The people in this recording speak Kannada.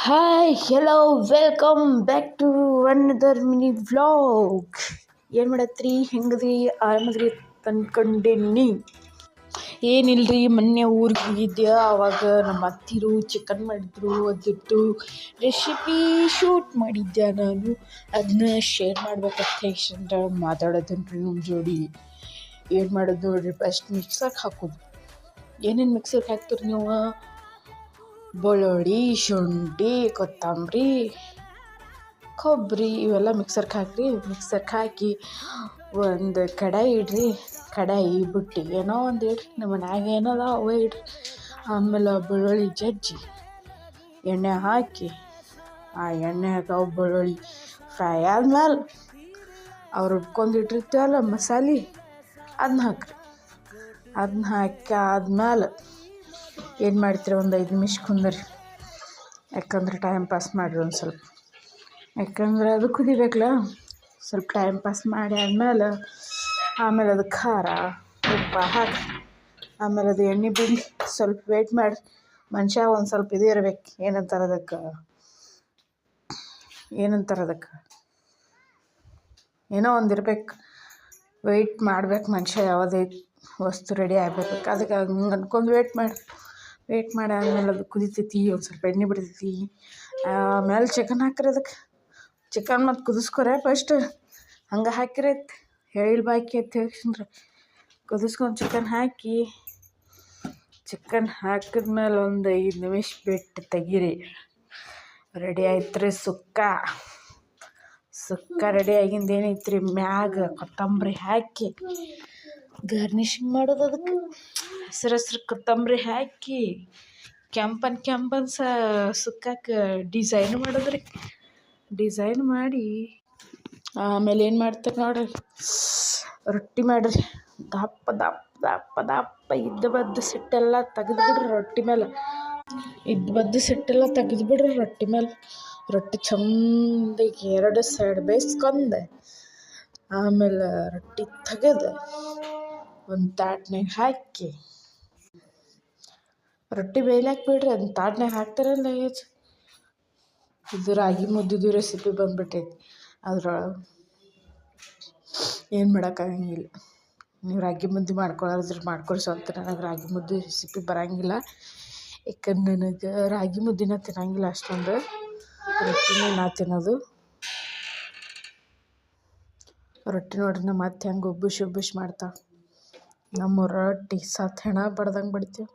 Hi hello welcome back to another mini vlog. ಏನು ಮಾಡತ್ರಿ, ಹೆಂಗದ್ರಿ, ಆರಾಮದ್ರಿ ತಂದ್ಕೊಂಡೇನಿ. ಏನಿಲ್ರಿ, ಮೊನ್ನೆ ಊರಿಗೆ ಹೋಗಿದ್ದೆ. ಆವಾಗ ನಮ್ಮ ಅತ್ತಿರು ಚಿಕನ್ ಮಾಡಿದ್ರು, ಅದಿಟ್ಟು ರೆಸಿಪಿ ಶೂಟ್ ಮಾಡಿದ್ದೆ. ನಾನು ಅದನ್ನ ಶೇರ್ ಮಾಡ್ಬೇಕಂತ ಮಾತಾಡೋದನ್ರಿ ನಿಮ್ಮ ಜೋಡಿ. ಏನು ಮಾಡೋದು ನೋಡ್ರಿ, ಫಸ್ಟ್ ಮಿಕ್ಸರ್ಗೆ ಹಾಕೋದು. ಏನೇನು ಮಿಕ್ಸರ್ಗೆ ಹಾಕ್ತೀರಿ ನೀವು? ಬೆಳ್ಳುಳ್ಳಿ, ಶುಂಠಿ, ಕೊತ್ತಂಬರಿ, ಕೊಬ್ಬರಿ ಇವೆಲ್ಲ ಮಿಕ್ಸರ್ಗೆ ಹಾಕಿರಿ. ಮಿಕ್ಸರ್ಗೆ ಹಾಕಿ ಒಂದು ಕಡಾಯಿ ಇಡ್ರಿ. ಕಡಾಯಿ ಬುಟ್ಟಿ ಏನೋ ಒಂದು ಇಡ್ರಿ, ನಮ್ಮ ಮನ್ಯಾಗ ಏನದ ಅವೇ ಇಡ್ರಿ. ಆಮೇಲೆ ಬೆಳ್ಳುಳ್ಳಿ ಜಜ್ಜಿ ಎಣ್ಣೆ ಹಾಕಿ, ಆ ಎಣ್ಣೆಗೆ ಅವು ಬೆಳ್ಳುಳ್ಳಿ ಫ್ರೈ ಆದ್ಮೇಲೆ ಅವ್ರು ರುಬ್ಕೊಂಡು ಇಟ್ಟಿರ್ತೀವಲ್ಲ ಮಸಾಲೆ, ಅದನ್ನ ಹಾಕ್ರಿ. ಅದನ್ನ ಹಾಕಿ ಆದ್ಮೇಲೆ ಏನು ಮಾಡ್ತೀರಿ, ಒಂದು 5 ನಿಮಿಷ ಕುಂದ್ರಿ. ಯಾಕಂದ್ರೆ ಟೈಮ್ ಪಾಸ್ ಮಾಡಿರಿ ಒಂದು ಸ್ವಲ್ಪ, ಯಾಕಂದ್ರೆ ಅದು ಕುದಿಬೇಕಲ್ಲ. ಸ್ವಲ್ಪ ಟೈಮ್ ಪಾಸ್ ಮಾಡಿ ಆಮೇಲೆ ಅದು ಖಾರ ಉಪ್ಪು ಹಾಕಿ, ಆಮೇಲೆ ಅದು ಎಣ್ಣೆ ಬಿಡಿ ಸ್ವಲ್ಪ ವೇಟ್ ಮಾಡಿ. ಮನುಷ್ಯ ಒಂದು ಸ್ವಲ್ಪ ಇದು ಇರ್ಬೇಕು, ಏನಂತಾರೆ ಅದಕ್ಕೆ ಏನೋ ಒಂದು ಇರ್ಬೇಕು, ವೆಯ್ಟ್ ಮಾಡ್ಬೇಕು ಮನುಷ್ಯ. ಯಾವುದೇ ವಸ್ತು ರೆಡಿ ಆಗಬೇಕು, ಅದಕ್ಕೆ ಹಂಗೆ ಅನ್ಕೊಂಡು ವೇಟ್ ಮಾಡಿ ಆದಮೇಲೆ ಅದು ಕುದಿತೈತಿ, ಒಂದು ಸ್ವಲ್ಪ ಎಣ್ಣೆ ಬಿಡ್ತೈತಿ. ಆಮೇಲೆ ಚಿಕನ್ ಹಾಕ್ರಿ. ಅದಕ್ಕೆ ಚಿಕನ್ ಮತ್ತು ಕುದಿಸ್ಕೊರೆ ಫಸ್ಟ್, ಹಂಗೆ ಹಾಕಿರೈತಿ ಹೇಳಿಲ್ ಬಾಕಿ ಅಂತ ಹೇಳ್ಕೊಂಡ್ರೆ ಕುದಿಸ್ಕೊಂಡು ಚಿಕನ್ ಹಾಕಿದ್ಮೇಲೆ ಒಂದು 5 ನಿಮಿಷ ಬಿಟ್ಟು ತೆಗೀರಿ. ರೆಡಿ ಆಯ್ತು ರೀ ಸುಕ್ಕ ರೆಡಿ ಆಗಿಂದ ಏನೈತ್ರಿ, ಮ್ಯಾಗ ಕೊತ್ತಂಬರಿ ಹಾಕಿ ಗಾರ್ನಿಷಿಂಗ್ ಮಾಡೋದು. ಅದಕ್ಕೆ ಹಸಿರು ಕೊತ್ತಂಬರಿ ಹಾಕಿ ಕೆಂಪನ್ ಸುಕ್ಕಕ್ಕೆ ಡಿಸೈನ್ ಮಾಡೋದ್ರಿ. ಡಿಸೈನ್ ಮಾಡಿ ಆಮೇಲೆ ಏನು ಮಾಡ್ತಾರೆ ನೋಡ್ರಿ, ರೊಟ್ಟಿ ಮಾಡಿರಿ. ದಪ್ಪ ಇದ್ದ ಸಿಟ್ಟೆಲ್ಲ ತೆಗೆದುಬಿಡ್ರಿ ರೊಟ್ಟಿ ಮೇಲೆ. ರೊಟ್ಟಿ ಮೇಲೆ. ರೊಟ್ಟಿ ಚಂದಾಗಿ 2 ಸೈಡ್ ಬೇಯಿಸ್ಕೊಂಡು ಆಮೇಲೆ ರೊಟ್ಟಿ ತೆಗೆದು ಒಂದು ತಾಟ್ನಾಗ ಹಾಕಿ, ರೊಟ್ಟಿ ಬೇಯ್ಲಾಕ ಬಿಡ್ರಿ, ಅದನ್ನ ತಾಟ್ನಾಗ ಹಾಕ್ತಾರಲ್ಲ. ಇದು ರಾಗಿ ಮುದ್ದಿದು ರೆಸಿಪಿ ಬಂದ್ಬಿಟ್ಟೈತಿ. ಅದ್ರೊಳಗೆ ಏನು ಮಾಡೋಕ್ಕಾಗಂಗಿಲ್ಲ. ನೀವು ರಾಗಿ ಮುದ್ದೆ ಮಾಡ್ಕೊಳ್ಳೋದ್ರ ಮಾಡ್ಕೊಳ್ಳಿ. ಸ್ವಂತ ನನಗೆ ರಾಗಿ ಮುದ್ದೆ ರೆಸಿಪಿ ಬರೋಂಗಿಲ್ಲ, ಯಾಕಂದ್ರೆ ನನಗೆ ರಾಗಿ ಮುದ್ದೆನ ತಿನ್ನೋಂಗಿಲ್ಲ ಅಷ್ಟೊಂದು. ರೊಟ್ಟಿನೇ ನಾ ತಿನ್ನೋದು. ರೊಟ್ಟಿ ನೋಡ್ರಿ ನಮ್ಮ ಅತ್ತೆ ಹೆಂಗೆ ಉಬ್ಬಿಸಿ ಮಾಡ್ತಾಳೆ. ನಮ್ಮ ರೊಟ್ಟಿ ಹೆಣ ಬಡ್ದಂಗೆ ಬಡಿತೀವಿ.